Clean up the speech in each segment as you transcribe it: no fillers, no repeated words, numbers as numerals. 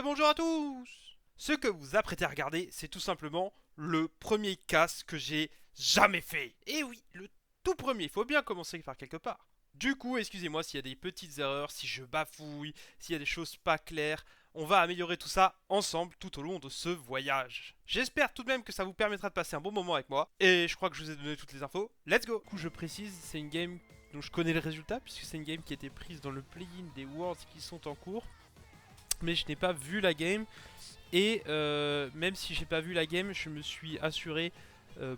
Bonjour à tous. Ce que vous apprêtez à regarder, c'est tout simplement le premier casse que j'ai jamais fait. Et oui, le tout premier, il faut bien commencer par quelque part. Du coup, excusez-moi s'il y a des petites erreurs, si je bafouille, s'il y a des choses pas claires. On va améliorer tout ça ensemble tout au long de ce voyage. J'espère tout de même que ça vous permettra de passer un bon moment avec moi. Et je crois que je vous ai donné toutes les infos. Let's go. Du coup, je précise, c'est une game dont je connais le résultat, puisque c'est une game qui a été prise dans le play-in des Worlds qui sont en cours. Mais je n'ai pas vu la game. Et même si j'ai pas vu la game, je me suis assuré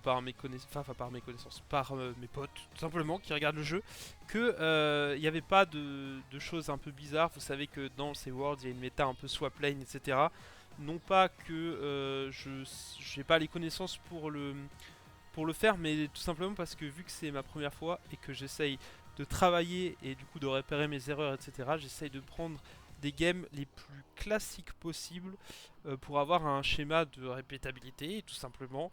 par mes connaissances, enfin par mes connaissances, par mes potes tout simplement qui regardent le jeu, que il n'y avait pas de choses un peu bizarres. Vous savez que dans ces Worlds, il y a une méta un peu swap lane, etc. Non pas que je n'ai pas les connaissances pour le faire, mais tout simplement parce que vu que c'est ma première fois et que j'essaye de travailler et du coup de repérer mes erreurs, etc., j'essaye de prendre des games les plus classiques possibles pour avoir un schéma de répétabilité et tout simplement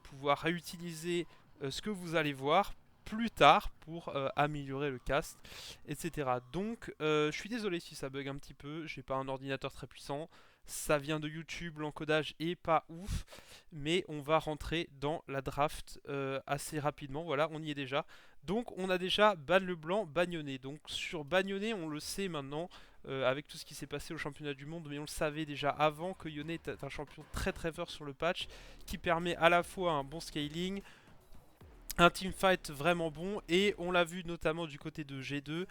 pouvoir réutiliser ce que vous allez voir plus tard pour améliorer le cast, etc. Donc je suis désolé si ça bug un petit peu, j'ai pas un ordinateur très puissant, ça vient de YouTube, l'encodage est pas ouf, mais on va rentrer dans la draft assez rapidement, voilà, on y est déjà. Donc on a déjà Ban le Blanc, Bagnonnet. Donc sur Bagnonnet, on le sait maintenant, avec tout ce qui s'est passé au championnat du monde, mais on le savait déjà avant que Yone est un champion très très fort sur le patch, qui permet à la fois un bon scaling, un teamfight vraiment bon, et on l'a vu notamment du côté de G2,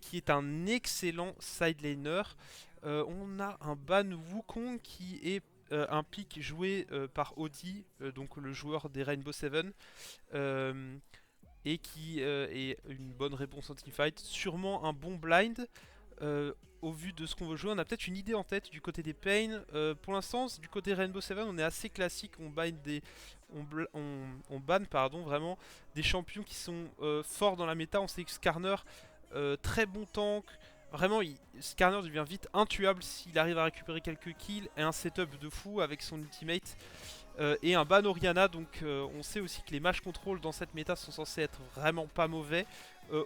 qui est un excellent side laner. On a un ban Wukong qui est un pick joué par Audi, donc le joueur des Rainbow Seven, euh, et qui est une bonne réponse en teamfight. Sûrement un bon blind. Au vu de ce qu'on veut jouer, on a peut-être une idée en tête du côté des Pain. Pour l'instant, du côté Rainbow Seven, on est assez classique. On ban on ban pardon, vraiment des champions qui sont forts dans la méta. On sait que Skarner, très bon tank. Vraiment, Skarner devient vite intuable s'il arrive à récupérer quelques kills et un setup de fou avec son ultimate. Et un ban Oriana, donc on sait aussi que les match control dans cette méta sont censés être vraiment pas mauvais.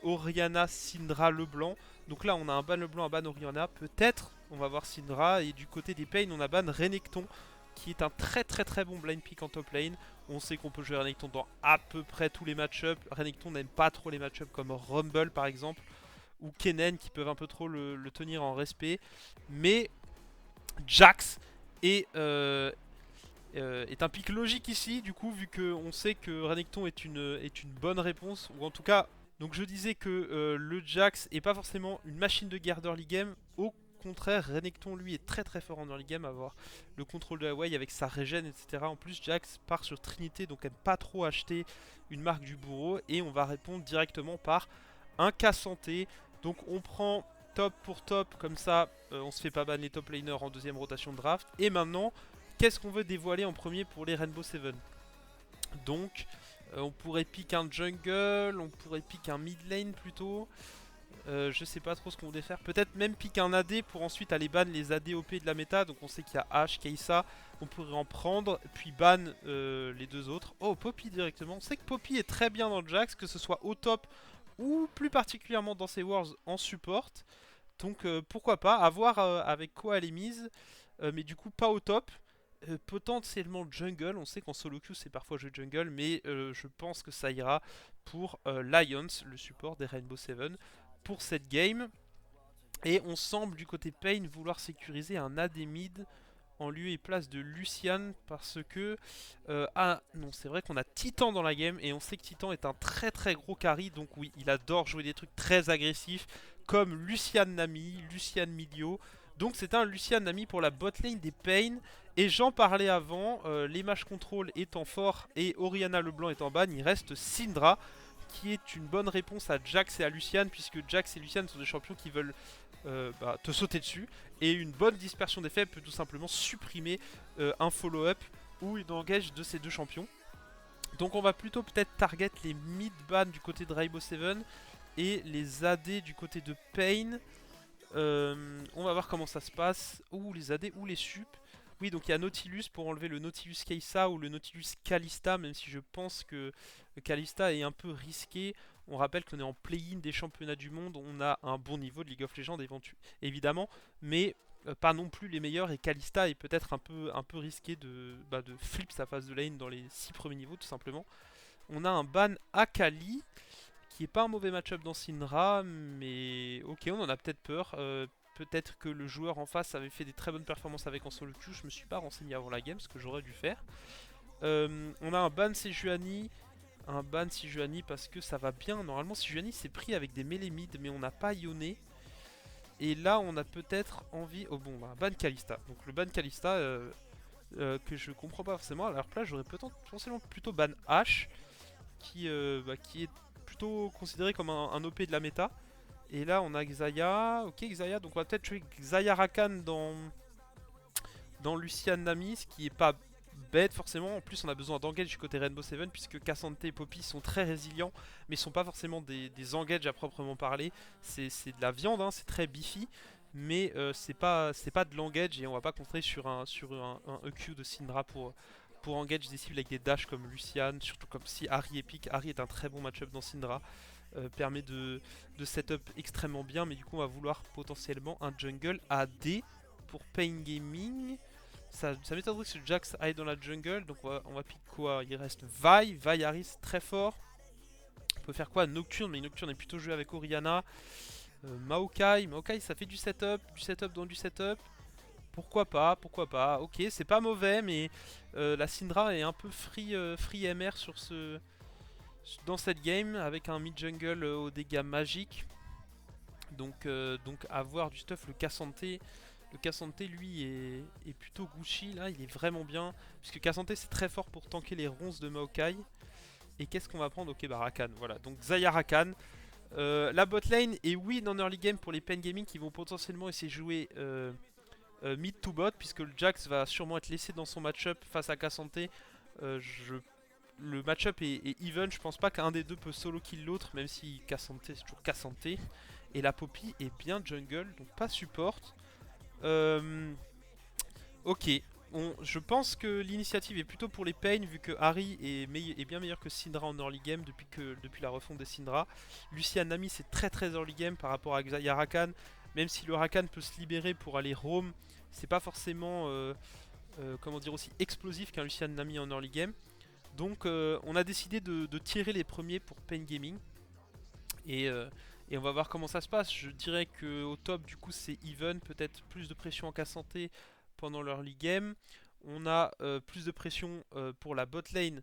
Oriana, Syndra, Leblanc. Donc là on a un ban Leblanc, un ban Oriana. Peut-être on va voir Syndra. Et du côté des Pain on a ban Renekton, qui est un très très très bon blind pick en top lane. On sait qu'on peut jouer Renekton dans à peu près tous les match-ups. Renekton n'aime pas trop les match-ups comme Rumble par exemple, ou Kennen qui peuvent un peu trop le tenir en respect. Mais Jax est, est un pic logique ici, du coup, vu qu'on sait que Renekton est une bonne réponse, ou en tout cas, donc je disais que le Jax est pas forcément une machine de guerre d'early game, au contraire, Renekton lui est très très fort en early game, à avoir le contrôle de la wave avec sa régène, etc. En plus, Jax part sur Trinité, donc aime pas trop acheter une marque du bourreau, et on va répondre directement par un cas santé. Donc on prend top pour top, comme ça on se fait pas ban les top laners en deuxième rotation de draft. Et maintenant, qu'est-ce qu'on veut dévoiler en premier pour les Rainbow Seven? Donc on pourrait pick un jungle, on pourrait pick un mid lane plutôt. Je sais pas trop ce qu'on voulait faire. Peut-être même pick un AD pour ensuite aller ban les AD OP de la méta. Donc on sait qu'il y a Ashe, Kai'Sa. On pourrait en prendre, puis ban les deux autres. Oh, Poppy directement. On sait que Poppy est très bien dans le Jax, que ce soit au top ou plus particulièrement dans ses wars en support. Donc pourquoi pas, à voir avec quoi elle est mise. Mais du coup pas au top. Potentiellement jungle, on sait qu'en solo queue c'est parfois jouer jungle, mais je pense que ça ira pour Lions, le support des Rainbow Seven, pour cette game. Et on semble du côté Pain vouloir sécuriser un AD mid en lieu et place de Lucian, parce que ah non, c'est vrai qu'on a Titan dans la game et on sait que Titan est un très très gros carry, donc oui, il adore jouer des trucs très agressifs comme Lucian Nami, Lucian Milio. Donc c'est un Lucian Nami pour la botlane des Pain. Et j'en parlais avant, les match control étant forts et Oriana Leblanc étant ban, il reste Syndra, qui est une bonne réponse à Jax et à Lucian, puisque Jax et Lucian sont des champions qui veulent te sauter dessus. Et une bonne dispersion d'effets peut tout simplement supprimer un follow-up ou une engage de ces deux champions. Donc on va plutôt peut-être target les mid-ban du côté de Rainbow Seven et les AD du côté de Pain. On va voir comment ça se passe. Ou les AD ou les sup. Oui, donc il y a Nautilus pour enlever le Nautilus Kai'Sa ou le Nautilus Kalista, même si je pense que le Kalista est un peu risqué. On rappelle qu'on est en play-in des championnats du monde, on a un bon niveau de League of Legends évidemment, mais pas non plus les meilleurs, et Kalista est peut-être un peu risqué de flip sa phase de lane dans les 6 premiers niveaux tout simplement. On a un ban Akali qui est pas un mauvais match-up dans Syndra, mais ok, on en a peut-être peur. Peut-être que le joueur en face avait fait des très bonnes performances avec en solo queue, je me suis pas renseigné avant la game, ce que j'aurais dû faire. On a un ban Sejuani. Un ban Sejuani parce que ça va bien. Normalement Sejuani c'est pris avec des melee mid, mais on n'a pas Yone. Et là on a peut-être envie... Oh bon, bah, ban Kalista. Donc le ban Kalista que je comprends pas forcément. À leur place j'aurais potentiellement plutôt ban Ashe qui est plutôt considéré comme un OP de la méta. Et là on a Xayah. Ok Xayah, donc on va peut-être jouer Xayah Rakan dans Lucian Nami, ce qui est pas bête forcément. En plus on a besoin d'engage du côté Rainbow Seven puisque Cassante et Poppy sont très résilients, mais sont pas forcément des engage à proprement parler. C'est de la viande, hein, c'est très beefy, mais c'est pas de l'engage, et on va pas compter sur un EQ de Syndra pour engage des cibles avec des dashs comme Lucian, surtout comme si Ahri est pick. Ahri est un très bon match-up dans Syndra, permet de setup extrêmement bien, mais du coup on va vouloir potentiellement un jungle AD pour Pain Gaming. Ça m'étonnerait que ce Jax aille dans la jungle, donc on va pick quoi? Il reste Vi, Vi Harris très fort. On peut faire quoi? Nocturne, mais Nocturne est plutôt joué avec Orianna. Maokai ça fait du setup dans du setup. Pourquoi pas, pourquoi pas. Ok, c'est pas mauvais, mais la Syndra est un peu free MR dans cette game, avec un mid-jungle aux dégâts magiques. Donc avoir du stuff. Le Cassante lui est plutôt Gucci là, il est vraiment bien. Puisque Cassante c'est très fort pour tanker les ronces de Maokai. Et qu'est-ce qu'on va prendre? Ok, bah Rakan, voilà. Donc Xayah Rakan. La bot lane est win en early game pour les Pain Gaming qui vont potentiellement essayer de jouer mid to bot, puisque le Jax va sûrement être laissé dans son match-up face à Cassante. Le match-up est even, je pense pas qu'un des deux peut solo kill l'autre, même si Cassante c'est toujours Cassante. Et la Poppy est bien jungle, donc pas support. Ok, je pense que l'initiative est plutôt pour les Pain, vu que Ahri est bien meilleur que Syndra en early game depuis la refonte des Syndra. Lucian Nami c'est très early game par rapport à Xayah Rakan, même si le Rakan peut se libérer pour aller roam, c'est pas forcément comment dire, aussi explosif qu'un Lucian Nami en early game. Donc on a décidé de tirer les premiers pour Pain Gaming. Et on va voir comment ça se passe. Je dirais qu'au top du coup c'est even, peut-être plus de pression en cas santé pendant l'early game. On a plus de pression pour la bot lane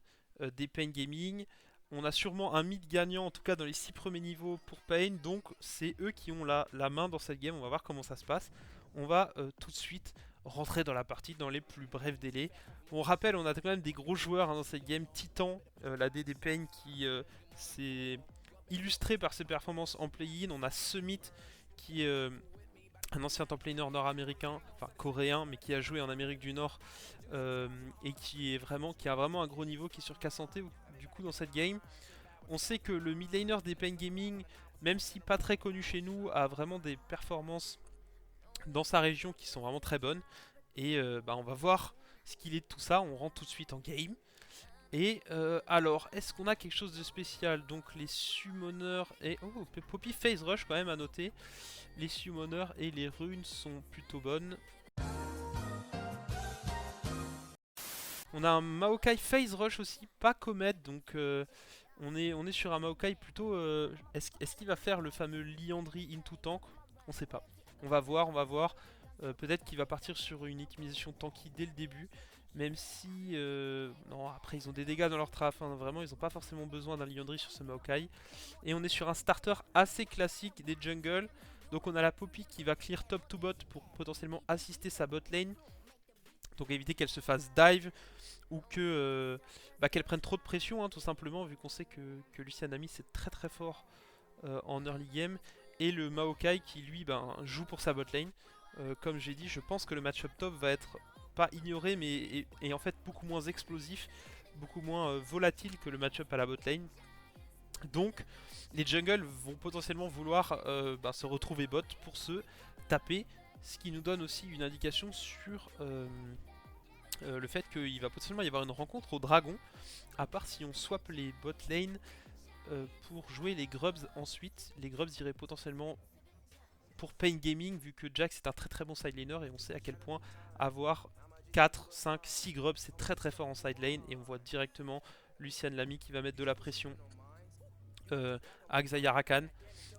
des Pain Gaming. On a sûrement un mid gagnant, en tout cas dans les 6 premiers niveaux pour Pain. Donc c'est eux qui ont la main dans cette game. On va voir comment ça se passe. On va tout de suite rentrer dans la partie dans les plus brefs délais. On rappelle, on a quand même des gros joueurs dans cette game. Titan, la D des Pain qui s'est illustré par ses performances en play-in. On a Summit qui est un ancien top laner nord-américain, enfin coréen, mais qui a joué en Amérique du Nord et qui a vraiment un gros niveau, qui est sur Cassante du coup dans cette game. On sait que le mid laner des Pain Gaming, même si pas très connu chez nous, a vraiment des performances dans sa région qui sont vraiment très bonnes. Et on va voir ce qu'il est de tout ça. On rentre tout de suite en game. Et alors, est-ce qu'on a quelque chose de spécial? Donc les summoners et... Oh, Poppy phase rush quand même à noter. Les summoners et les runes sont plutôt bonnes. On a un Maokai phase rush aussi, pas Comet, donc on est sur un Maokai plutôt... est-ce qu'il va faire le fameux Liandry into tank? On sait pas. On va voir, on va voir. Peut-être qu'il va partir sur une optimisation tanky dès le début. Même si... non, après ils ont des dégâts dans leur traf, hein, vraiment ils n'ont pas forcément besoin d'un Liandry sur ce Maokai. Et on est sur un starter assez classique des jungles. Donc on a la Poppy qui va clear top to bot pour potentiellement assister sa bot lane. Donc éviter qu'elle se fasse dive ou qu'elle prenne trop de pression, hein, tout simplement, vu qu'on sait que Lucian Nami c'est très fort en early game. Et le Maokai qui lui joue pour sa bot lane. Comme j'ai dit, je pense que le match-up top va être pas ignoré, mais est en fait beaucoup moins explosif, beaucoup moins volatile que le match-up à la bot lane. Donc les jungles vont potentiellement vouloir se retrouver bot pour se taper, ce qui nous donne aussi une indication sur le fait qu'il va potentiellement y avoir une rencontre au dragon, à part si on swap les bot lane pour jouer les grubs ensuite. Les grubs iraient potentiellement pour Pain Gaming, vu que Jax est un très très bon side laner et on sait à quel point avoir 4, 5, 6 grubs c'est très très fort en side lane. Et on voit directement Lucian Lamy qui va mettre de la pression à Xayah Rakan.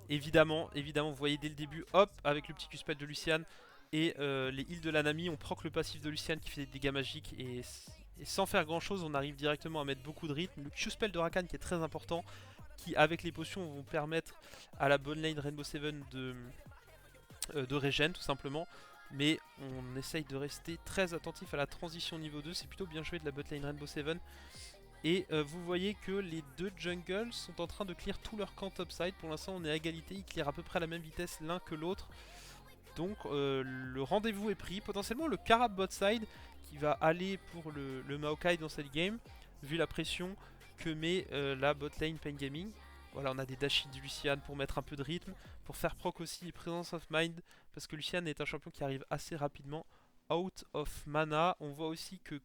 Évidemment, vous voyez dès le début, hop, avec le petit Q-spell de Lucian et les heals de la Nami, on proc le passif de Lucian qui fait des dégâts magiques et sans faire grand chose, on arrive directement à mettre beaucoup de rythme. Le Q-spell de Rakan qui est très important, qui avec les potions vont permettre à la bonne lane Rainbow Seven de régène tout simplement. Mais on essaye de rester très attentif à la transition niveau 2, c'est plutôt bien joué de la botlane Rainbow Seven. Et vous voyez que les deux jungles sont en train de clear tout leur camp topside. Pour l'instant on est à égalité, ils clear à peu près à la même vitesse l'un que l'autre. Donc le rendez-vous est pris. Potentiellement le Karab bot side qui va aller pour le Maokai dans cette game, vu la pression que met la botlane Pain Gaming. Voilà, on a des dash de Lucian pour mettre un peu de rythme, pour faire proc aussi Presence of Mind, parce que Lucian est un champion qui arrive assez rapidement out of mana. On voit aussi que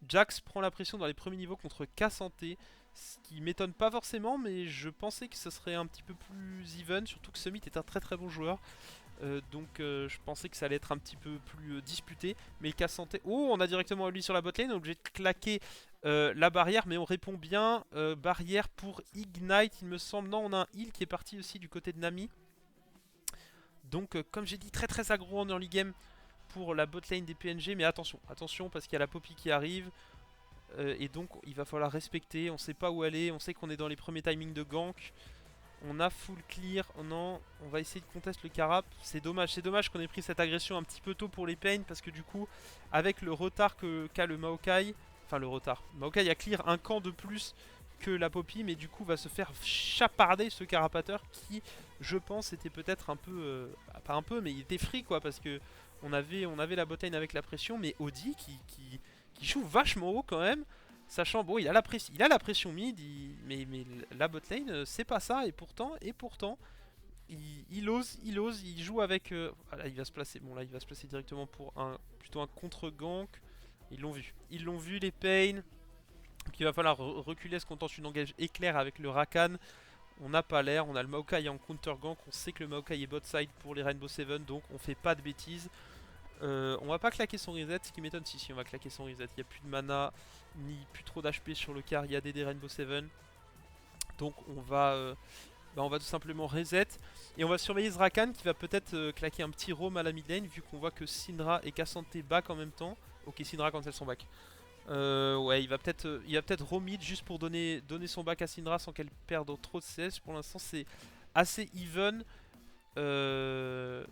Jax prend la pression dans les premiers niveaux contre K-Santé, ce qui m'étonne pas forcément, mais je pensais que ce serait un petit peu plus even, surtout que Summit est un très très bon joueur. Donc je pensais que ça allait être un petit peu plus disputé. Mais le K-Santé... Oh, on a directement lui sur la botlane, on est obligé de claquer la barrière, mais on répond bien. Barrière pour Ignite, il me semble. Non, on a un heal qui est parti aussi du côté de Nami. Donc comme j'ai dit, très très aggro en early game pour la botlane des PNG. Mais attention, attention parce qu'il y a la Poppy qui arrive. Et donc il va falloir respecter. On sait pas où aller, on sait qu'on est dans les premiers timings de gank. On a full clear, oh non, on va essayer de contest le Karap. C'est dommage qu'on ait pris cette agression un petit peu tôt pour les Pain, parce que du coup, avec le retard qu'a le Maokai, enfin le retard, Maokai a clear un camp de plus que la Poppy, mais du coup va se faire chaparder ce Carapateur qui, je pense, était peut-être un peu, pas un peu, mais il était free quoi, parce que on avait la botlane avec la pression, mais Audi qui joue vachement haut quand même. Sachant, bon, il a la pression mid, mais la botlane, c'est pas ça, et pourtant, il ose, il joue avec... là, il va se placer, bon là, il va se placer directement pour plutôt un contre-gank. Ils l'ont vu les Pain. Donc il va falloir reculer, ce qu'on tente une engage éclair avec le Rakan. On n'a pas l'air, on a le Maokai en counter-gank, on sait que le Maokai est bot-side pour les Rainbow Seven, donc on fait pas de bêtises. On va pas claquer son reset, ce qui m'étonne, si on va claquer son reset, il n'y a plus de mana, ni plus trop d'HP sur le car, il y a des Rainbow Seven. Donc on va tout simplement reset. Et on va surveiller Zrakan qui va peut-être claquer un petit roam à la mid lane, vu qu'on voit que Syndra et K-Santé back en même temps. Ok, Syndra quand elles sont back. Ouais, il va peut-être roam mid juste pour donner son back à Syndra sans qu'elle perde trop de CS. Pour l'instant c'est assez even.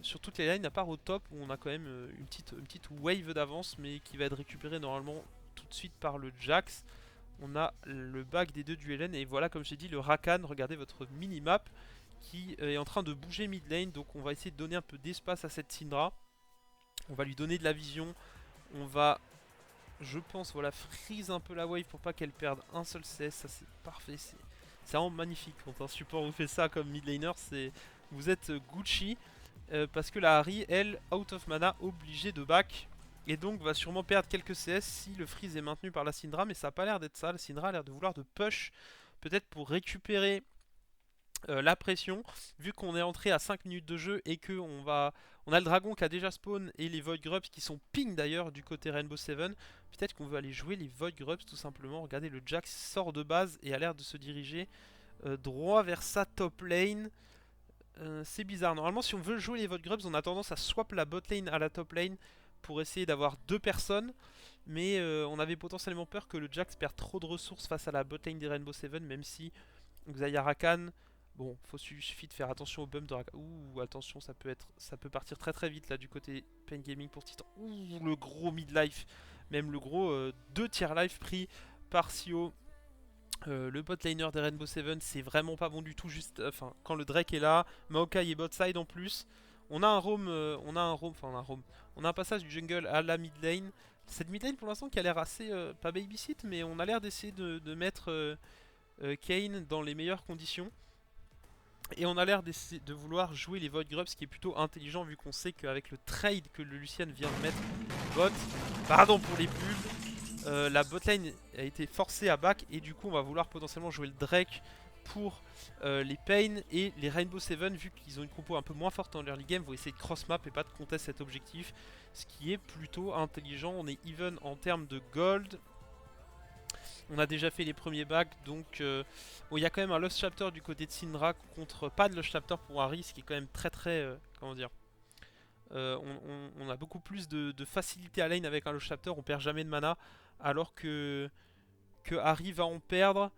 Sur toutes les lines, à part au top où on a quand même une petite wave d'avance, mais qui va être récupérée normalement tout de suite par le Jax. On a le back des deux du LN, et voilà, comme j'ai dit, le Rakan. Regardez votre minimap qui est en train de bouger mid lane, donc on va essayer de donner un peu d'espace à cette Syndra. On va lui donner de la vision, on va, je pense, voilà, freeze un peu la wave pour pas qu'elle perde un seul CS. Ça c'est parfait, c'est vraiment magnifique quand un support vous fait ça comme mid laner. Vous êtes Gucci, parce que la Harry, elle, out of mana, obligée de back, et donc va sûrement perdre quelques CS si le freeze est maintenu par la Syndra, mais ça n'a pas l'air d'être ça. La Syndra a l'air de vouloir de push, peut-être pour récupérer la pression, vu qu'on est entré à 5 minutes de jeu et que on a le dragon qui a déjà spawn et les Void Grubs qui sont ping d'ailleurs du côté Rainbow Seven. Peut-être qu'on veut aller jouer les Void Grubs tout simplement. Regardez, le Jax sort de base et a l'air de se diriger droit vers sa top lane. C'est bizarre, normalement si on veut jouer les Void Grubs, on a tendance à swap la bot lane à la top lane pour essayer d'avoir deux personnes. Mais on avait potentiellement peur que le Jax perde trop de ressources face à la bot lane des Rainbow Seven, même si Xayah Rakan, bon, suffit de faire attention au bump de Rakan. Ouh, attention, ça peut partir très très vite là du côté Pain Gaming pour Titan. Ouh, le gros mid-life, même le gros 2 tiers life pris par Sio. Le bot laner des Rainbow Seven, c'est vraiment pas bon du tout. Juste, quand le Drake est là, Maokai est bot side en plus. On a un passage du jungle à la mid lane. Cette mid lane pour l'instant qui a l'air assez, pas babysit, mais on a l'air d'essayer de mettre Kayn dans les meilleures conditions. Et on a l'air de vouloir jouer les Void Grubs, ce qui est plutôt intelligent vu qu'on sait qu'avec le trade que le Lucian vient de mettre bot, pardon pour les pubs, la botlane a été forcée à back, et du coup on va vouloir potentiellement jouer le Drake pour les Pain et les Rainbow Seven, vu qu'ils ont une compo un peu moins forte en early game, vont essayer de cross map et pas de contest cet objectif, ce qui est plutôt intelligent. On est even en termes de gold. On a déjà fait les premiers bacs, donc bon, il y a quand même un Lost Chapter du côté de Syndra contre pas de Lost Chapter pour Harry, ce qui est quand même très comment dire. On a beaucoup plus de facilité à lane avec un Lost Chapter, on perd jamais de mana, alors que Harry va en perdre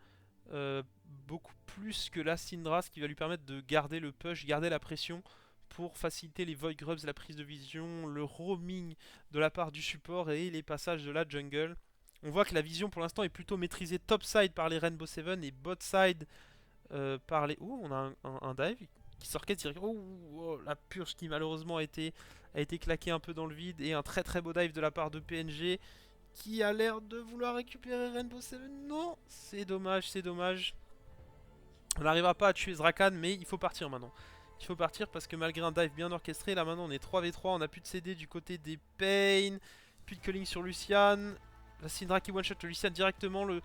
beaucoup plus que la Syndra, ce qui va lui permettre de garder le push, garder la pression pour faciliter les Void Grubs, la prise de vision, le roaming de la part du support et les passages de la jungle. On voit que la vision pour l'instant est plutôt maîtrisée topside par les Rainbow Seven et botside par les... Oh, on a un dive qui sort direct. Oh, la purge qui malheureusement a été claquée un peu dans le vide. Et un très beau dive de la part de PNG qui a l'air de vouloir récupérer Rainbow Seven. Non, c'est dommage, c'est dommage. On n'arrivera pas à tuer Zrakan, mais il faut partir maintenant. Il faut partir parce que malgré un dive bien orchestré, là maintenant on est 3v3, on n'a plus de CD du côté des Pain, plus de culling sur Lucian. La Syndra qui one-shot le Lucian directement, le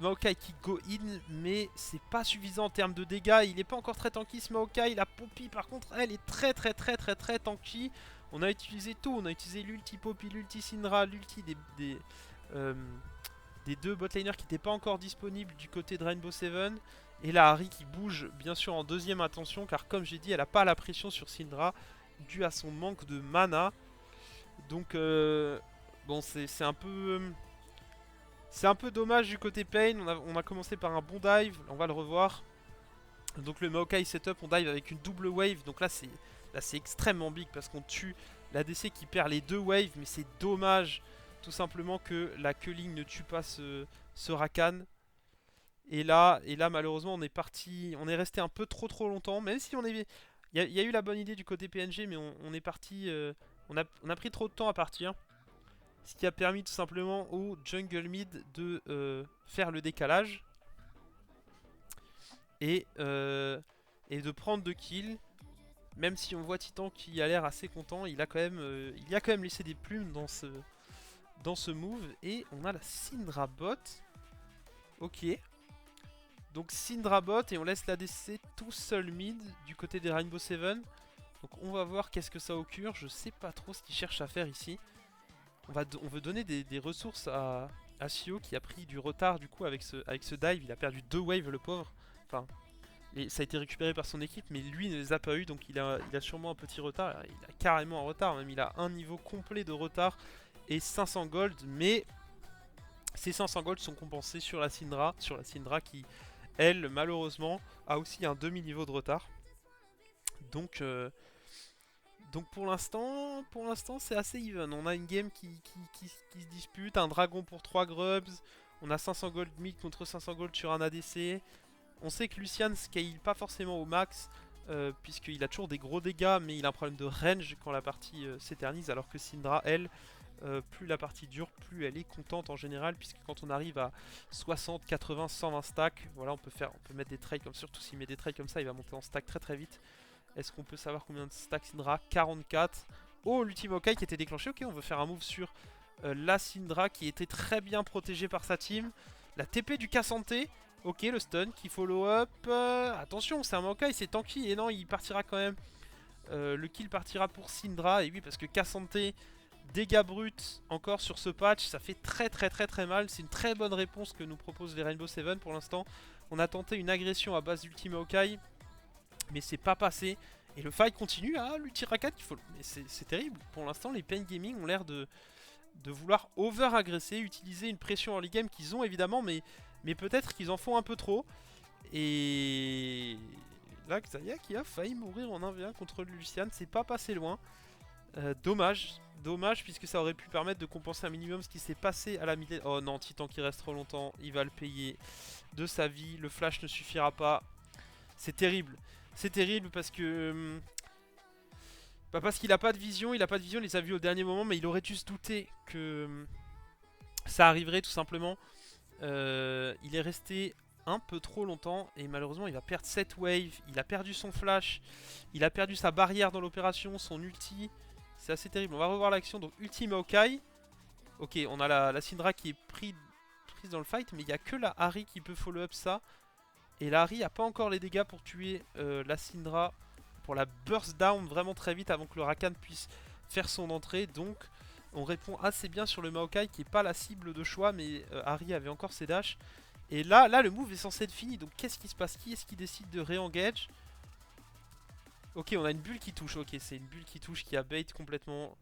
Maokai qui go in, mais c'est pas suffisant en termes de dégâts. Il n'est pas encore très tanky ce Maokai. La Poppy par contre, elle est très tanky. On a utilisé tout, on a utilisé l'ulti Poppy, l'ulti Syndra, l'ulti des deux botlaners qui n'étaient pas encore disponibles du côté de Rainbow Seven. Et la Harry qui bouge bien sûr en deuxième attention, car comme j'ai dit, elle n'a pas la pression sur Syndra dû à son manque de mana. Donc bon, c'est un peu... c'est un peu dommage du côté Pain. On a commencé par un bon dive, on va le revoir. Donc le Maokai setup, on dive avec une double wave. Donc là c'est extrêmement big parce qu'on tue l'ADC qui perd les deux waves. Mais c'est dommage tout simplement que la culling ne tue pas ce Rakan. Et là malheureusement on est resté un peu trop longtemps. Même si il y a eu la bonne idée du côté PNG, mais on est parti... on a pris trop de temps à partir. Ce qui a permis tout simplement au jungle mid de faire le décalage. Et de prendre 2 kills. Même si on voit Titan qui a l'air assez content, il a quand même laissé des plumes dans ce move. Et on a la Syndra bot. Ok. Donc Syndra bot et on laisse l'ADC tout seul mid du côté des Rainbow Seven. Donc on va voir qu'est-ce que ça occure. Je sais pas trop ce qu'il cherche à faire ici. On veut donner des ressources à Shio qui a pris du retard du coup avec ce dive. Il a perdu 2 waves le pauvre. Enfin, ça a été récupéré par son équipe mais lui ne les a pas eu, donc il a sûrement un petit retard. Il a carrément un retard, même il a un niveau complet de retard et 500 gold. Mais ces 500 gold sont compensés sur la Syndra qui elle malheureusement a aussi un demi-niveau de retard. Donc pour l'instant c'est assez even. On a une game qui se dispute, un dragon pour 3 grubs. On a 500 gold mid contre 500 gold sur un ADC. On sait que Lucian scale pas forcément au max, puisqu'il a toujours des gros dégâts, mais il a un problème de range quand la partie s'éternise, alors que Syndra, elle, plus la partie dure, plus elle est contente en général, puisque quand on arrive à 60, 80, 120 stacks, voilà, on peut mettre des trades comme surtout s'il met des trades comme ça, il va monter en stack très vite. Est-ce qu'on peut savoir combien de stacks Syndra? 44. Oh, l'ultime Maokai qui était déclenché. Ok, on veut faire un move sur la Syndra qui était très bien protégée par sa team. La TP du Cassante. Ok, le stun qui follow up. Attention, c'est un Maokai, c'est tanky. Et non, il partira quand même. Le kill partira pour Syndra. Et oui, parce que Cassante, dégâts bruts encore sur ce patch, ça fait très mal. C'est une très bonne réponse que nous proposent les Rainbow Seven pour l'instant. On a tenté une agression à base d'ultime Maokai, mais c'est pas passé. Et le fight continue à l'Ultirakat qui faut... Mais c'est terrible. Pour l'instant, les Pain Gaming ont l'air de vouloir over-agresser, utiliser une pression early game qu'ils ont évidemment, mais peut-être qu'ils en font un peu trop. Et là, Xayah qui a failli mourir en 1v1 contre Lucian, c'est pas passé loin. Dommage, puisque ça aurait pu permettre de compenser un minimum ce qui s'est passé à la mid lane. Oh non, Titan qui reste trop longtemps, il va le payer de sa vie, le flash ne suffira pas. C'est terrible. C'est terrible parce que... parce qu'il a pas de vision, il les a vus au dernier moment, mais il aurait dû se douter que ça arriverait tout simplement. Il est resté un peu trop longtemps et malheureusement il va perdre cette wave, il a perdu son flash, il a perdu sa barrière dans l'opération, son ulti. C'est assez terrible, on va revoir l'action, donc ulti Maokai. Ok, on a la Syndra qui est prise dans le fight, mais il n'y a que la Harry qui peut follow up ça. Et la Harry a pas encore les dégâts pour tuer la Syndra, pour la burst down vraiment très vite avant que le Rakan puisse faire son entrée. Donc on répond assez bien sur le Maokai qui est pas la cible de choix, mais Harry avait encore ses dashs. Et là le move est censé être fini, donc qu'est-ce qui se passe? Qui est-ce qui décide de re-engage? Ok, on a une bulle qui touche, ok, c'est une bulle qui touche, qui a bait complètement,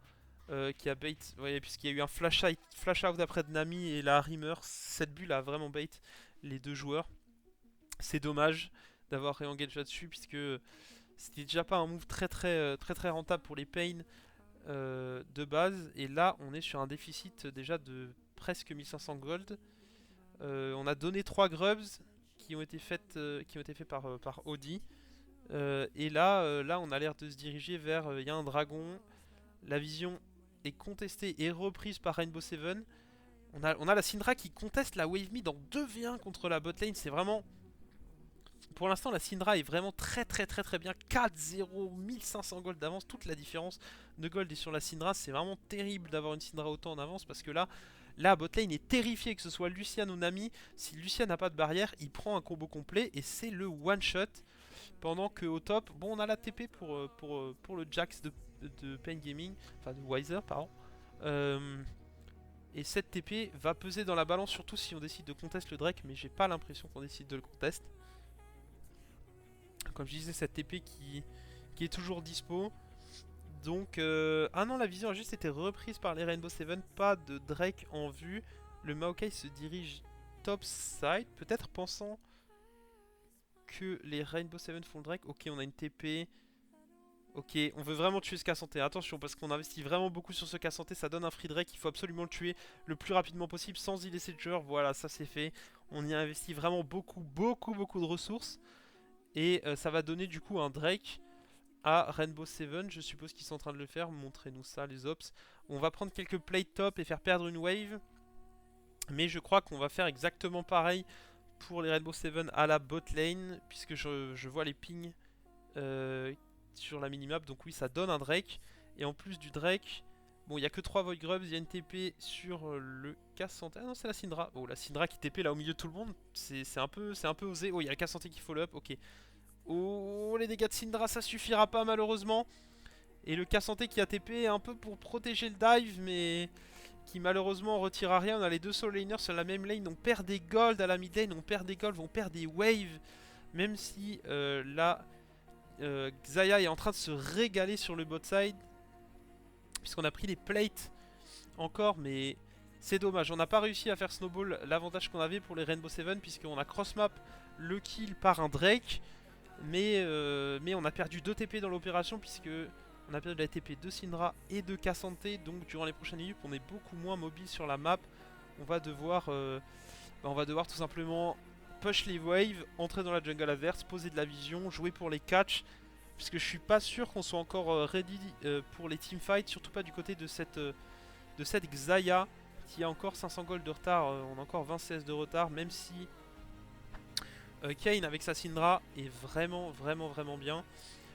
qui a bait, ouais, puisqu'il y a eu un flash out après de Nami et la Harry meurt, cette bulle a vraiment bait les deux joueurs. C'est dommage d'avoir re-engage là-dessus, puisque c'était déjà pas un move très rentable pour les Pain de base, et là on est sur un déficit déjà de presque 1500 gold. On a donné 3 grubs qui ont été faits par Audi. Et là on a l'air de se diriger vers. Il y a un dragon. La vision est contestée et reprise par Rainbow Seven. On a la Syndra qui conteste la wave mid en 2v1 contre la botlane. C'est vraiment. Pour l'instant, la Syndra est vraiment très bien. 4-0, 1500 gold d'avance. Toute la différence de gold est sur la Syndra. C'est vraiment terrible d'avoir une Syndra autant en avance parce que là, botlane est terrifié que ce soit Lucian ou Nami. Si Lucian n'a pas de barrière, il prend un combo complet et c'est le one shot. Pendant que au top, bon, on a la TP pour le Jax de Pain Gaming, enfin de Wiser, pardon. Et cette TP va peser dans la balance, surtout si on décide de contest le Drake, mais j'ai pas l'impression qu'on décide de le contest. Comme je disais, cette TP qui est toujours dispo. Donc, ah non, la vision a juste été reprise par les Rainbow Seven, pas de Drake en vue. Le Maokai se dirige top side, peut-être pensant que les Rainbow Seven font le Drake. Ok, on a une TP. Ok, on veut vraiment tuer ce Cassanté. Attention, parce qu'on investit vraiment beaucoup sur ce Cassanté. Ça donne un free Drake. Il faut absolument le tuer le plus rapidement possible sans y laisser de joueur. Voilà, ça c'est fait. On y a investi vraiment beaucoup de ressources. Et ça va donner du coup un Drake à Rainbow Seven. Je suppose qu'ils sont en train de le faire. Montrez-nous ça, les ops. On va prendre quelques plates top et faire perdre une wave. Mais je crois qu'on va faire exactement pareil pour les Rainbow Seven à la bot lane. Puisque je vois les pings sur la minimap. Donc oui, ça donne un Drake. Et en plus du Drake, bon, il n'y a que 3 Void Grubs. Il y a une TP sur le Cassanté. Ah non, c'est la Syndra. Oh, la Syndra qui TP là au milieu de tout le monde. C'est un peu osé. Oh, il y a le Cassanté qui follow up. Ok. Oh, les dégâts de Syndra, ça suffira pas malheureusement. Et le Cassanté qui a TP un peu pour protéger le dive, mais qui malheureusement retire à rien. On a les deux solo laners sur la même lane. On perd des gold à la mid lane, on perd des gold, on perd des waves. Même si là, Xayah est en train de se régaler sur le bot side. Puisqu'on a pris les plates encore, mais c'est dommage. On n'a pas réussi à faire snowball l'avantage qu'on avait pour les Rainbow Seven, puisqu'on a cross-map le kill par un Drake. Mais on a perdu 2 TP dans l'opération, puisque on a perdu la TP de Syndra et de Cassanté. Donc durant les prochaines minutes, on est beaucoup moins mobile sur la map. On va devoir tout simplement push les waves, entrer dans la jungle adverse, poser de la vision, jouer pour les catchs. Puisque je suis pas sûr qu'on soit encore ready pour les teamfights, surtout pas du côté de cette Xayah qui a encore 500 gold de retard. On a encore 20 CS de retard, même si Kayn avec sa Syndra est vraiment bien.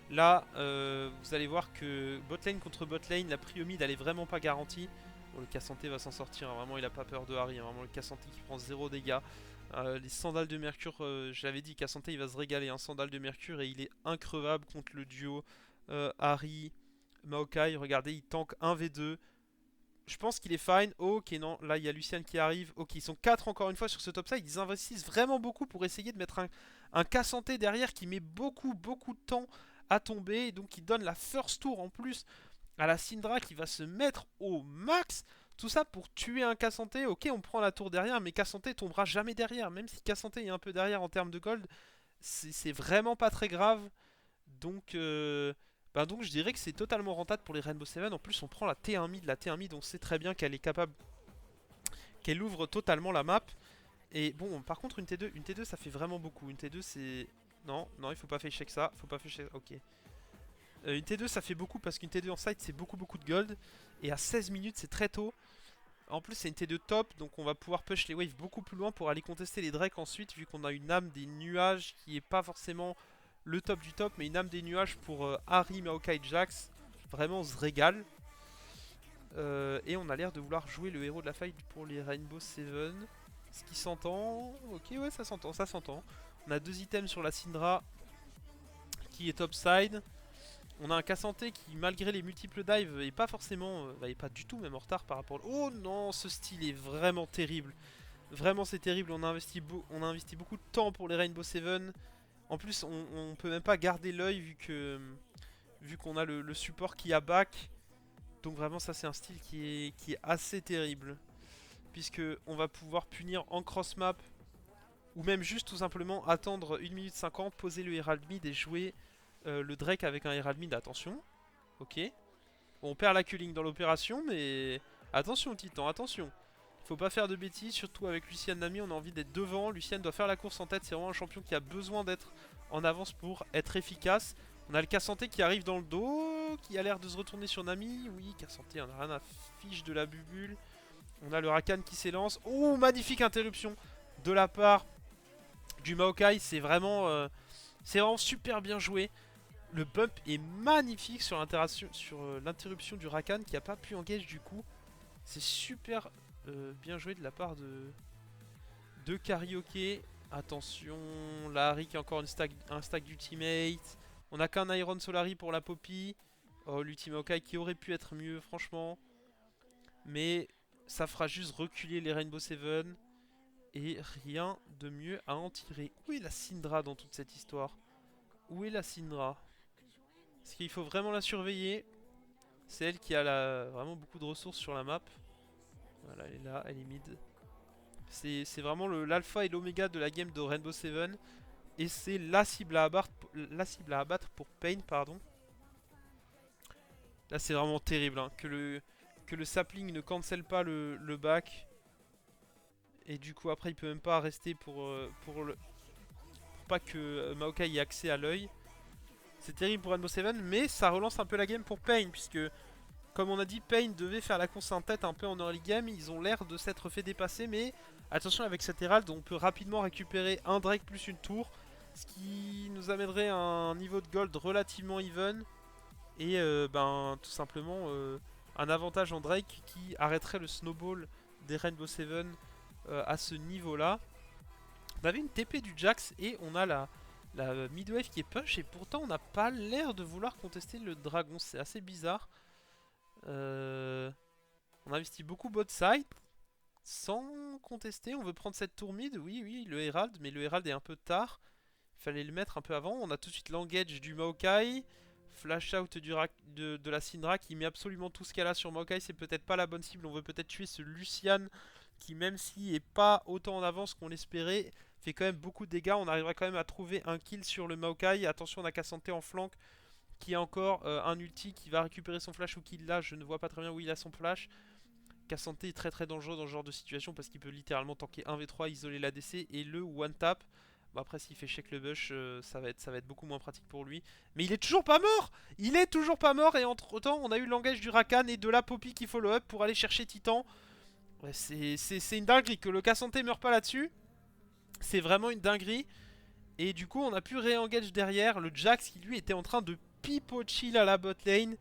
Là, vous allez voir que botlane contre botlane, la prio mid elle est vraiment pas garantie. Bon, le Cassanté va s'en sortir, hein. Vraiment il a pas peur de Harry, hein. Vraiment le Cassanté qui prend 0 dégâts. Les sandales de Mercure, je l'avais dit, Cassanté il va se régaler, un sandal de Mercure et il est increvable contre le duo Harry, Maokai. Regardez, il tank 1v2. Je pense qu'il est fine. Ok, non, là il y a Lucian qui arrive. Ok, ils sont 4 encore une fois sur ce topside. Ils investissent vraiment beaucoup pour essayer de mettre un Cassanté derrière qui met beaucoup de temps à tomber. Donc qui donne la first tour en plus à la Syndra qui va se mettre au max. Tout ça pour tuer un Cassanté. Ok, on prend la tour derrière, mais Cassanté tombera jamais derrière. Même si Cassanté est un peu derrière en termes de gold, c'est vraiment pas très grave. Donc, donc je dirais que c'est totalement rentable pour les Rainbow Seven. En plus, on prend la T1 mid. La T1 mid, on sait très bien qu'elle est capable, qu'elle ouvre totalement la map. Et bon, par contre, une T2 ça fait vraiment beaucoup. Une T2 c'est... Non, il faut pas faire check ça. Faut pas faire check... Ok. Une T2 ça fait beaucoup parce qu'une T2 en side c'est beaucoup de gold. Et à 16 minutes c'est très tôt. En plus c'est une T2 top, donc on va pouvoir push les waves beaucoup plus loin pour aller contester les Drakes ensuite, vu qu'on a une âme des nuages qui est pas forcément le top du top, mais une âme des nuages pour Harry, Maokai, Jax. Vraiment on se régale. Et on a l'air de vouloir jouer le héros de la fight pour les Rainbow Seven. Ce qui s'entend. Ok, ouais, ça s'entend. On a 2 items sur la Syndra qui est topside. On a un Cassanté qui, malgré les multiples dives, est pas forcément, est pas du tout même en retard par rapport. Oh non, ce style est vraiment terrible. Vraiment, c'est terrible. On a investi beaucoup de temps pour les Rainbow Seven. En plus, on peut même pas garder l'œil vu qu'on a le support qui a back. Donc vraiment, ça c'est un style qui est assez terrible, puisque on va pouvoir punir en cross map ou même juste tout simplement attendre 1 minute 50, poser le Herald Mid et jouer le Drake avec un Herald Mid. Attention, ok. Bon, on perd la culling dans l'opération, mais attention Titan, attention. Faut pas faire de bêtises, surtout avec Lucian Nami, on a envie d'être devant. Lucian doit faire la course en tête, c'est vraiment un champion qui a besoin d'être en avance pour être efficace. On a le Cassanté qui arrive dans le dos, qui a l'air de se retourner sur Nami. Oui, Cassanté, on a rien à fiche de la bubule. On a le Rakan qui s'élance. Oh, magnifique interruption de la part du Maokai, c'est vraiment super bien joué. Le bump est magnifique sur l'interruption du Rakan qui a pas pu engage du coup. C'est super bien joué de la part de Karaoke. Attention, la Harry qui a encore un stack d'ultimate. On a qu'un Iron Solari pour la Poppy. Oh, l'ultimate Maokai qui aurait pu être mieux franchement. Mais ça fera juste reculer les Rainbow Seven. Et rien de mieux à en tirer. Où est la Syndra dans toute cette histoire? Où est la Syndra? Parce qu'il faut vraiment la surveiller. C'est elle qui a vraiment beaucoup de ressources sur la map. Voilà, elle est là, elle est mid. C'est vraiment l'alpha et l'oméga de la game de Rainbow Seven. Et c'est la cible à abattre pour Pain, pardon. Là c'est vraiment terrible, hein, que le sapling ne cancel pas le back. Et du coup après il peut même pas rester pour pas que Maokai ait accès à l'œil. C'est terrible pour Rainbow Seven, mais ça relance un peu la game pour Pain, puisque comme on a dit, Pain devait faire la course en tête un peu en early game. Ils ont l'air de s'être fait dépasser, mais attention avec cet Herald, on peut rapidement récupérer un Drake plus une tour, ce qui nous amènerait à un niveau de gold relativement even. Et tout simplement un avantage en Drake qui arrêterait le snowball des Rainbow Seven à ce niveau-là. On avait une TP du Jax et on a la midwave qui est push, et pourtant on n'a pas l'air de vouloir contester le dragon. C'est assez bizarre. On investit beaucoup bot side sans contester. On veut prendre cette tour mid. Oui, oui, le Herald, mais le Herald est un peu tard. Il fallait le mettre un peu avant. On a tout de suite l'engage du Maokai. Flash out de la Syndra qui met absolument tout ce qu'elle a sur Maokai. C'est peut-être pas la bonne cible. On veut peut-être tuer ce Lucian qui, même s'il est pas autant en avance qu'on l'espérait, fait quand même beaucoup de dégâts. On arrivera quand même à trouver un kill sur le Maokai. Attention, on a Cassanté en flanc qui a encore un ulti qui va récupérer son flash ou kill là. Je ne vois pas très bien où il a son flash. Cassanté est très très dangereux dans ce genre de situation parce qu'il peut littéralement tanker 1v3, isoler l'ADC et le one tap. Bon, après s'il fait shake le bush, ça va être beaucoup moins pratique pour lui. Mais il est toujours pas mort. Il est toujours pas mort. Et entre temps on a eu le langage du Rakan et de la Poppy qui follow up pour aller chercher Titan. Ouais, c'est une dinguerie que le Cassanté meurt pas là-dessus. C'est vraiment une dinguerie. Et du coup on a pu réengage derrière le Jax qui lui était en train de pipo chill à la bot lane.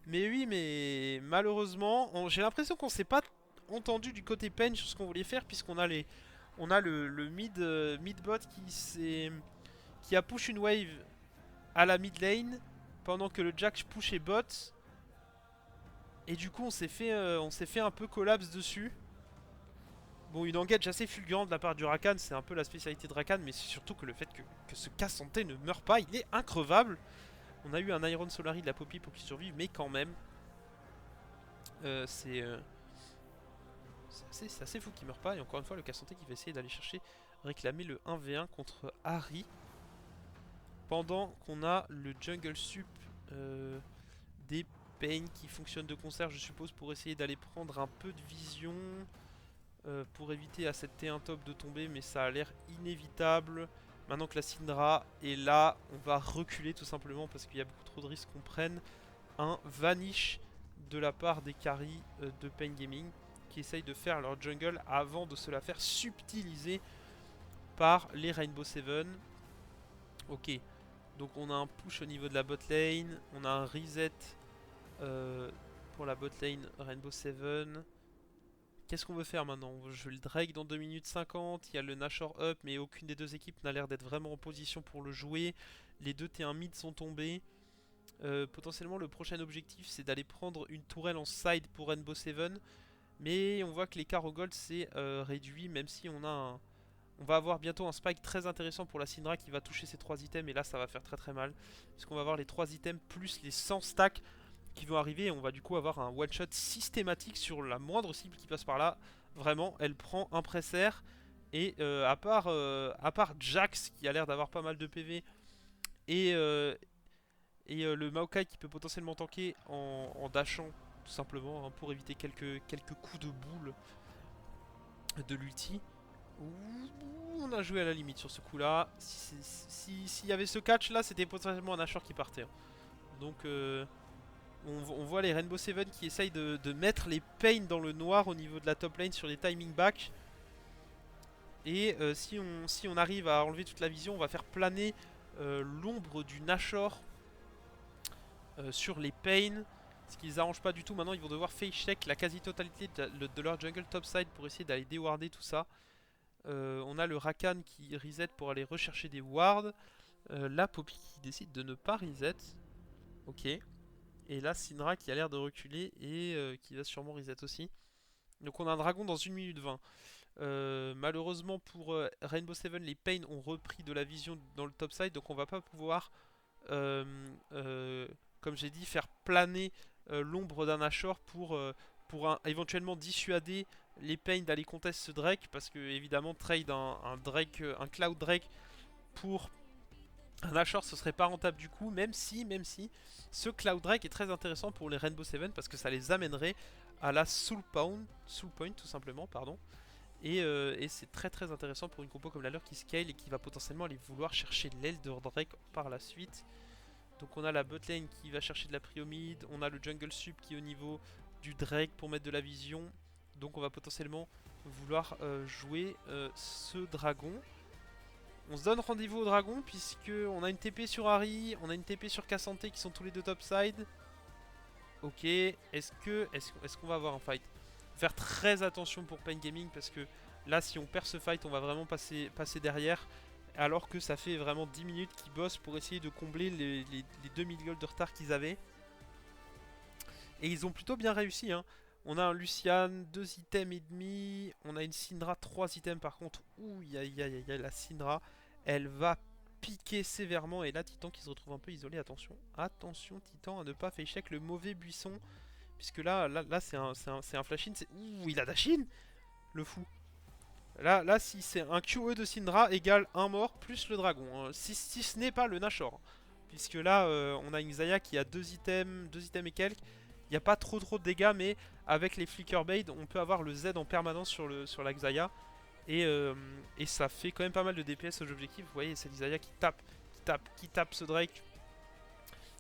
Mais oui, mais malheureusement, j'ai l'impression qu'on s'est pas entendu du côté Pain sur ce qu'on voulait faire, puisqu'on a le mid bot qui a push une wave à la mid lane pendant que le Jax pushait bot. Et du coup, on s'est fait un peu collapse dessus. Bon, une engage assez fulgurante de la part du Rakan, c'est un peu la spécialité de Rakan, mais c'est surtout que le fait que ce Cassanté ne meurt pas, il est increvable. On a eu un Iron Solari de la Poppy pour qu'il survive, mais quand même, c'est assez fou qu'il meure pas. Et encore une fois, le Cassanté qui va essayer d'aller réclamer le 1v1 contre Harry. Pendant qu'on a le jungle sup des Pain qui fonctionne de concert, je suppose, pour essayer d'aller prendre un peu de vision. Pour éviter à cette T1 top de tomber, mais ça a l'air inévitable. Maintenant que la Syndra est là, on va reculer tout simplement parce qu'il y a beaucoup trop de risques qu'on prenne un vanish de la part des carries de Pain Gaming qui essayent de faire leur jungle avant de se la faire subtiliser par les Rainbow Seven. Ok, donc on a un push au niveau de la bot lane, on a un reset pour la bot lane Rainbow Seven Qu'est-ce qu'on veut faire maintenant? Je le Drake dans 2 minutes 50. Il y a le Nashor up, mais aucune des deux équipes n'a l'air d'être vraiment en position pour le jouer. Les deux T1 mid sont tombés. Potentiellement, le prochain objectif, c'est d'aller prendre une tourelle en side pour Rainbow Seven. Mais on voit que l'écart au gold s'est réduit, même si on va avoir bientôt un spike très intéressant pour la Syndra qui va toucher ces 3 items. Et là, ça va faire très très mal. Puisqu'on va avoir les 3 items plus les 100 stacks qui vont arriver. Et on va du coup avoir un one shot systématique sur la moindre cible qui passe par là. Vraiment, elle prend un presser. Et à part Jax qui a l'air d'avoir pas mal de PV et, le Maokai qui peut potentiellement tanker en dashant tout simplement hein, pour éviter quelques coups de boule de l'ulti. On a joué à la limite sur ce coup là. S'il y avait ce catch là, c'était potentiellement un Nashor qui partait. Donc on voit les Rainbow Seven qui essayent de mettre les Pain dans le noir au niveau de la top lane sur les timing back. Et si on arrive à enlever toute la vision, on va faire planer l'ombre du Nashor sur les Pain. Ce qui les arrange pas du tout. Maintenant ils vont devoir face check la quasi-totalité de leur jungle topside pour essayer d'aller déwarder tout ça. On a le Rakan qui reset pour aller rechercher des wards. La Poppy qui décide de ne pas reset. Ok. Et là Syndra qui a l'air de reculer et qui va sûrement reset aussi. Donc on a un dragon dans 1 minute 20. Malheureusement pour Rainbow Seven, les Pain ont repris de la vision dans le topside. Donc on va pas pouvoir, comme j'ai dit, faire planer l'ombre d'un Nashor pour éventuellement dissuader les Pain d'aller contest ce Drake. Parce que évidemment trade un Cloud Drake pour un Nashor ce serait pas rentable du coup. Même si ce Cloud Drake est très intéressant pour les Rainbow Seven parce que ça les amènerait à la Soul Point tout simplement, pardon. Et c'est très très intéressant pour une compo comme la leur qui scale et qui va potentiellement aller vouloir chercher l'Elder Drake par la suite. Donc on a la botlane qui va chercher de la prio mid, on a le jungle sup qui est au niveau du Drake pour mettre de la vision. Donc on va potentiellement vouloir jouer ce dragon. On se donne rendez-vous au dragon puisque on a une TP sur Ahri, on a une TP sur K'Sante qui sont tous les deux topside. Ok, est-ce qu'on va avoir un fight? Faire très attention pour Pain Gaming parce que là si on perd ce fight on va vraiment passer derrière. Alors que ça fait vraiment 10 minutes qu'ils bossent pour essayer de combler les 2000 gold de retard qu'ils avaient. Et ils ont plutôt bien réussi hein. On a un Lucian, 2 items et demi. On a une Syndra, 3 items par contre. Ouh, la Syndra, elle va piquer sévèrement. Et là, Titan qui se retrouve un peu isolé. Attention, attention Titan à ne pas faire check le mauvais buisson. Puisque là c'est un flash-in. Ouh, il a dash-in, le fou. Là si c'est un QE de Syndra égale un mort plus le dragon. Hein. Si ce n'est pas le Nashor. Puisque là, on a une Xayah qui a 2 items et quelques. Il n'y a pas trop de dégâts, mais avec les Flicker Bait, on peut avoir le Z en permanence sur la Xayah. Et ça fait quand même pas mal de DPS aux objectifs. Vous voyez, c'est Xayah qui tape ce Drake.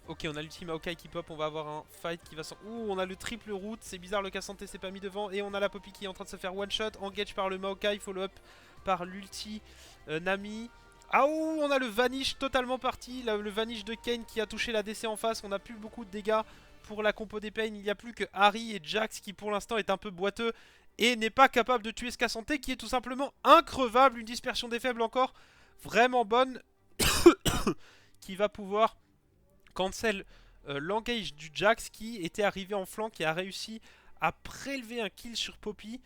Ok, on a l'ultime Maokai qui pop, on va avoir un fight qui va s'en... Ouh, on a le triple route, c'est bizarre, le K'Sante s'est pas mis devant. Et on a la Poppy qui est en train de se faire one shot, engage par le Maokai, follow up par l'ulti Nami. Ah ouh, on a le Vanish totalement parti, le Vanish de Kayn qui a touché la DC en face, on a plus beaucoup de dégâts pour la compo des Pain. Il n'y a plus que Ahri et Jax qui pour l'instant est un peu boiteux et n'est pas capable de tuer ce K'Sante qui est tout simplement increvable. Une dispersion des faibles encore vraiment bonne qui va pouvoir cancel l'engage du Jax qui était arrivé en flanc, qui a réussi à prélever un kill sur Poppy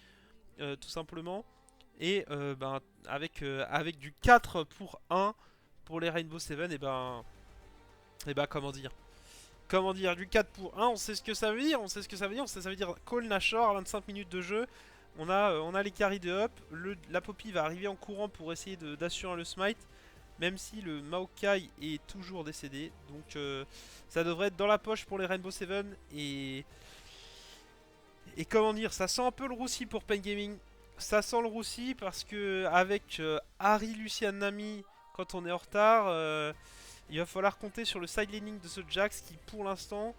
tout simplement. Et avec du 4 pour 1 pour les Rainbow Seven, et comment dire, du 4 pour 1, on sait ce que ça veut dire, ça veut dire call Nashor à 25 minutes de jeu. On a les carries de up, la Poppy va arriver en courant pour essayer d'assurer le smite, même si le Maokai est toujours décédé. Donc ça devrait être dans la poche pour les Rainbow Seven. Et comment dire, ça sent un peu le roussi pour Pain Gaming. Ça sent le roussi parce que avec Ahri, Lucian, Nami, quand on est en retard, il va falloir compter sur le side laning de ce Jax qui pour l'instant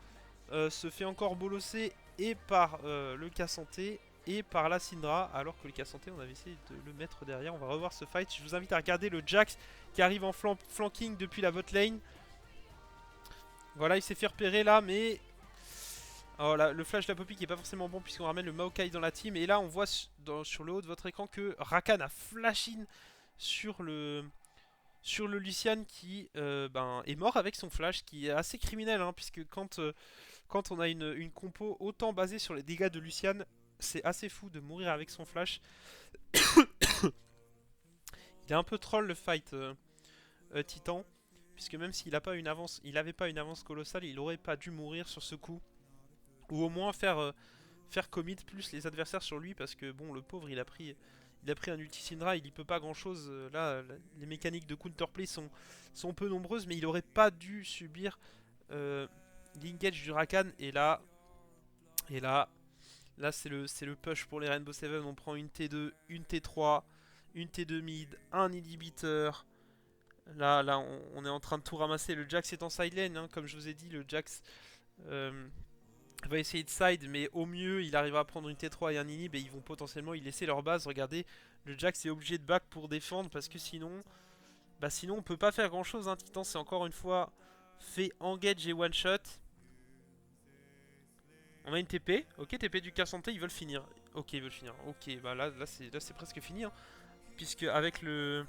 se fait encore bolosser et par le K'Sante et par la Syndra, alors que le K'Sante on avait essayé de le mettre derrière. On va revoir ce fight. Je vous invite à regarder le Jax qui arrive en flanking depuis la bot lane. Voilà, il s'est fait repérer là, mais Alors là, le flash de la Poppy qui est pas forcément bon puisqu'on ramène le Maokai dans la team. Et là on voit sur le haut de votre écran que Rakan a flash in sur le Lucian qui est mort avec son flash, qui est assez criminel hein, puisque quand on a une compo autant basée sur les dégâts de Lucian, c'est assez fou de mourir avec son flash. Il est un peu troll le fight Titan, puisque même s'il a pas une avance, il avait pas une avance colossale, il aurait pas dû mourir sur ce coup. Ou au moins faire commit plus les adversaires sur lui, parce que bon, le pauvre il a pris un ulti Syndra, il y peut pas grand chose. Là, les mécaniques de counterplay sont peu nombreuses, mais il aurait pas dû subir l'engage du Rakan. Et là, c'est le push pour les Rainbow Seven. On prend une T2, une T3, une T2 mid, un inhibiteur. Là on est en train de tout ramasser. Le Jax est en side lane, hein, comme je vous ai dit. Le Jax va essayer de side, mais au mieux, il arrivera à prendre une T3 et un inhib et ils vont potentiellement y laisser leur base. Regardez, le Jax est obligé de back pour défendre parce que sinon on peut pas faire grand chose. Hein. Titan, c'est encore une fois fait engage et one shot. On a une TP, ok, TP du Cassante, ils veulent finir. Ok, ils veulent finir. Ok, bah là c'est presque fini. Hein. Puisque avec le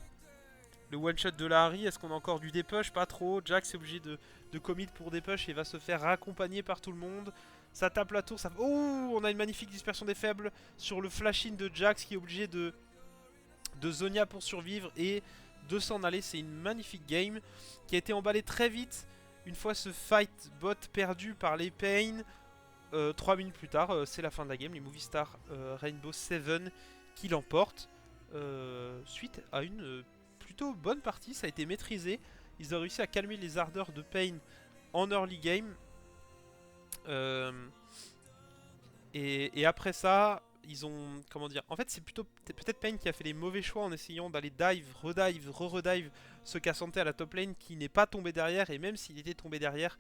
one shot de la Harry, est-ce qu'on a encore du dépush? Pas trop. Jax est obligé de commit pour dépush et va se faire raccompagner par tout le monde. Ça tape la tour, ça... Oh, on a une magnifique dispersion des faibles sur le flash-in de Jax qui est obligé de Zonia pour survivre et de s'en aller. C'est une magnifique game qui a été emballée très vite. Une fois ce fight bot perdu par les Pain, 3 minutes plus tard, c'est la fin de la game. Les Movistar Rainbow 7 qui l'emportent suite à une plutôt bonne partie. Ça a été maîtrisé. Ils ont réussi à calmer les ardeurs de Pain en early game. Et après ça, ils ont... Comment dire? En fait, c'est plutôt peut-être Pain qui a fait les mauvais choix en essayant d'aller dive, redive, re-redive ce Cassante à la top lane qui n'est pas tombé derrière. Et même s'il était tombé derrière,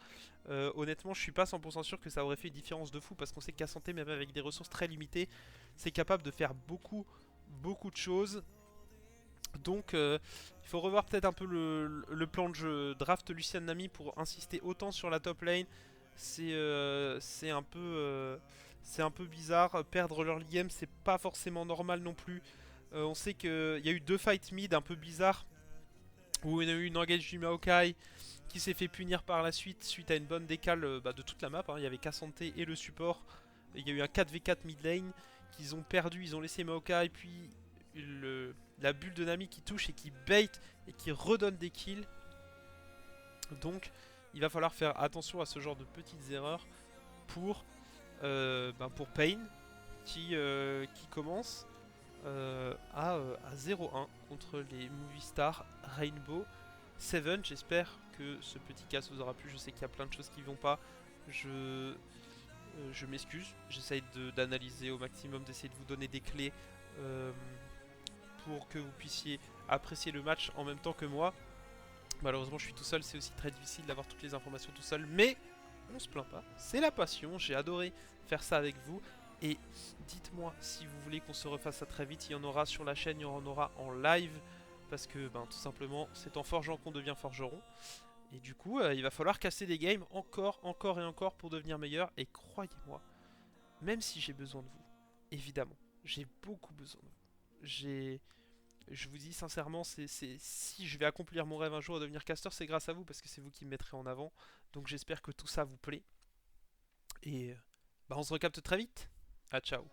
honnêtement, je suis pas 100% sûr que ça aurait fait une différence de fou. Parce qu'on sait que Cassante, même avec des ressources très limitées, c'est capable de faire beaucoup de choses. Donc il faut revoir peut-être un peu le plan de jeu. Draft Lucian Nami pour insister autant sur la top lane. C'est un peu bizarre. Perdre leur game, c'est pas forcément normal non plus. On sait qu'il y a eu 2 fights mid un peu bizarres. Où il y a eu une engage du Maokai qui s'est fait punir par la suite à une bonne décale de toute la map. Hein. Il y avait Cassante et le support. Il y a eu un 4v4 mid lane qu'ils ont perdu. Ils ont laissé Maokai puis la bulle de Nami qui touche et qui bait et qui redonne des kills. Donc il va falloir faire attention à ce genre de petites erreurs pour Pain qui commence à 0-1 contre les Movistar Rainbow 7. J'espère que ce petit casse vous aura plu. Je sais qu'il y a plein de choses qui vont pas. Je m'excuse. J'essaye d'analyser au maximum, d'essayer de vous donner des clés pour que vous puissiez apprécier le match en même temps que moi. Malheureusement, je suis tout seul, c'est aussi très difficile d'avoir toutes les informations tout seul, mais on se plaint pas, c'est la passion, j'ai adoré faire ça avec vous. Et dites-moi si vous voulez qu'on se refasse ça très vite, il y en aura sur la chaîne, il y en aura en live, parce que tout simplement, c'est en forgeant qu'on devient forgeron. Et du coup, il va falloir casser des games encore et encore pour devenir meilleur. Et croyez-moi, même si j'ai besoin de vous, évidemment, j'ai beaucoup besoin de vous. Je vous dis sincèrement, si je vais accomplir mon rêve un jour à devenir caster, c'est grâce à vous, parce que c'est vous qui me mettrez en avant. Donc j'espère que tout ça vous plaît. Et on se recapte très vite. Ah, ciao.